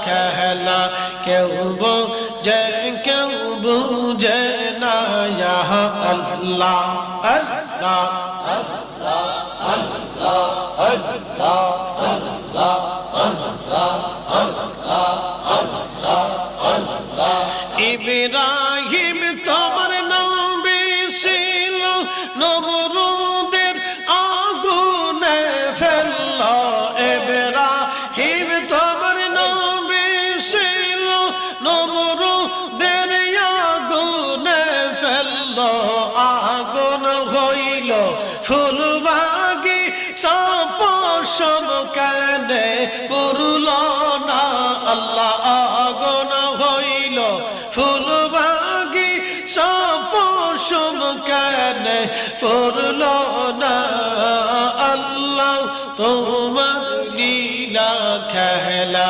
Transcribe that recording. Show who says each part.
Speaker 1: খেলা কেউ বুঝে না ইয়া আল্লাহ আল্লাহ আল্লাহ আল্লাহ আল্লাহ আল্লাহ আল্লাহ আল্লাহ আল্লাহ আল্লাহ ইব্রাহিম তোমার নবী ছিল নমরুদের আগুনে ফেললো ইব্রাহিম তোমার নবী ছিল নমরুদের আগুনে ফেললো আগুন হইল ফুলবাগি সব কানে পুরল না আল্লাহ আগুন হইল ফুলবাগি সব কানে পুরল না আল্লাহ তোমার লীলা খেলা